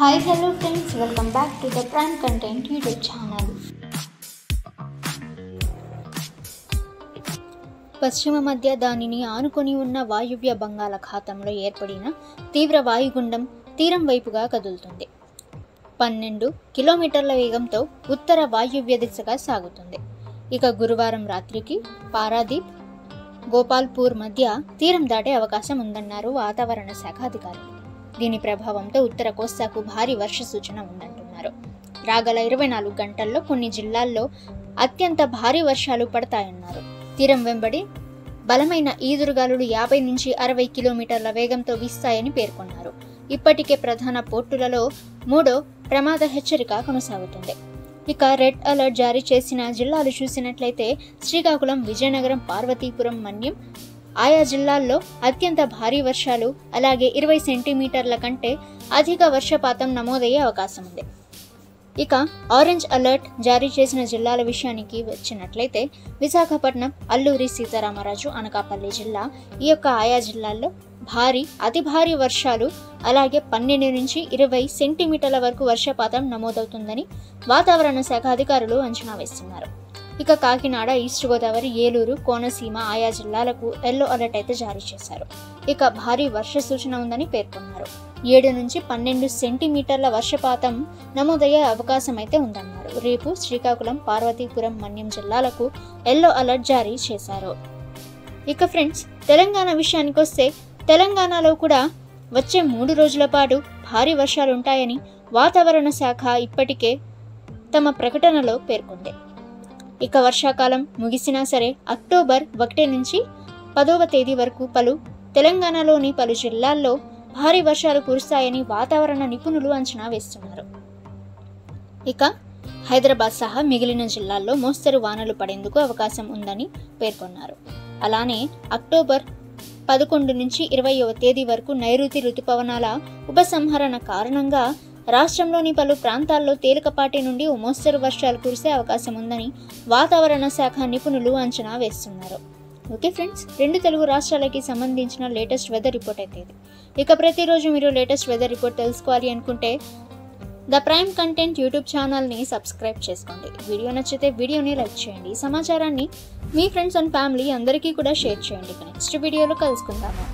Hi, hello friends, welcome back to the Prime Content YouTube channel. పశ్చిమ మధ్య దానిని ఆనుకొని ఉన్న వాయువ్య బంగాళాఖాతంలో ఏర్పడిన తీవ్ర వాయుగుండం తీరం వైపుగా కదులుతుంది. 12 కిలోమీటర్ల వేగంతో ఉత్తర వాయువ్య దిశగా సాగుతుంది. ఇక గురువారం రాత్రికి పారాదీప్, గోపాల్పూర్ మధ్య తీరం దాటే అవకాశం ఉందన్నారు వాతావరణ శాఖ అధికారులు. దీని ప్రభావంతో ఉత్తర కోస్తాకు భారీ వర్ష సూచన ఉందంటున్నారు. రాగల 24 గంటల్లో కొన్ని జిల్లాల్లో అత్యంత భారీ వర్షాలు పడతాయన్నారు. తీరం వెంబడి బలమైన ఈదురుగాలులు 50 నుంచి 60 కిలోమీటర్ల వేగంతో వీస్తాయని పేర్కొన్నారు. ఇప్పటికే ప్రధాన పోర్టులలో 3వ ప్రమాద హెచ్చరిక కొనసాగుతుంది. ఇక రెడ్ అలర్ట్ జారీ చేసిన జిల్లాలు చూసినట్లయితే శ్రీకాకుళం, విజయనగరం, పార్వతీపురం, మన్యం ఆయా జిల్లాల్లో అత్యంత భారీ వర్షాలు, అలాగే 20 సెంటీమీటర్ల కంటే అధిక వర్షపాతం నమోదయ్యే అవకాశం ఉంది. ఇక ఆరెంజ్ అలర్ట్ జారీ చేసిన జిల్లాల విషయానికి వచ్చినట్లయితే విశాఖపట్నం, అల్లూరి సీతారామరాజు, అనకాపల్లి జిల్లా ఈ యొక్క ఆయా జిల్లాల్లో భారీ, అతి భారీ వర్షాలు, అలాగే 12 నుంచి 20 సెంటీమీటర్ల వరకు వర్షపాతం నమోదవుతుందని వాతావరణ శాఖ అధికారులు అంచనా వేస్తున్నారు. ఇక కాకినాడ, ఈస్ట్ గోదావరి, ఏలూరు, కోనసీమ ఆయా జిల్లాలకు ఎల్లో అలర్ట్ అయితే జారీ చేశారు. ఇక భారీ వర్ష సూచన ఉందని పేర్కొన్నారు. 7 నుంచి 12 సెంటీమీటర్ల వర్షపాతం నమోదయ్యే అవకాశం అయితే ఉందన్నారు. రేపు శ్రీకాకుళం, పార్వతీపురం, మన్యం జిల్లాలకు ఎల్లో అలర్ట్ జారీ చేశారు. ఇక ఫ్రెండ్స్, తెలంగాణ విషయానికి వస్తే తెలంగాణలో కూడా వచ్చే 3 రోజుల పాటు భారీ వర్షాలుంటాయని వాతావరణ శాఖ ఇప్పటికే తమ ప్రకటనలో పేర్కొంది. ఇక వర్షాకాలం ముగిసినా సరే అక్టోబర్ 1 నుంచి 10వ తేదీ వరకు తెలంగాణలోని పలు జిల్లాల్లో భారీ వర్షాలు కురుస్తాయని వాతావరణ నిపుణులు అంచనా వేస్తున్నారు. ఇక హైదరాబాద్ సహా మిగిలిన జిల్లాల్లో మోస్తరు వానలు పడేందుకు అవకాశం ఉందని పేర్కొన్నారు. అలానే అక్టోబర్ 11 నుంచి 20వ తేదీ వరకు నైరుతి రుతుపవనాల ఉపసంహరణ కారణంగా రాష్ట్రంలోని పలు ప్రాంతాల్లో తేలికపాటి నుండి మోస్తరు వర్షాలు కురిసే అవకాశం ఉందని వాతావరణ శాఖ నిపుణులు అంచనా వేస్తున్నారు. ఓకే ఫ్రెండ్స్, 2 తెలుగు రాష్ట్రాలకి సంబంధించిన లేటెస్ట్ వెదర్ రిపోర్ట్ అయితే ఇది. ఇక ప్రతిరోజు మీరు లేటెస్ట్ వెదర్ రిపోర్ట్ తెలుసుకోవాలి అనుకుంటే ద ప్రైమ్ కంటెంట్ యూట్యూబ్ ఛానల్ని సబ్స్క్రైబ్ చేసుకోండి. వీడియో నచ్చితే వీడియోని లైక్ చేయండి. ఈ సమాచారాన్ని మీ ఫ్రెండ్స్ అండ్ ఫ్యామిలీ అందరికీ కూడా షేర్ చేయండి. నెక్స్ట్ వీడియోలో కలుసుకుందాము.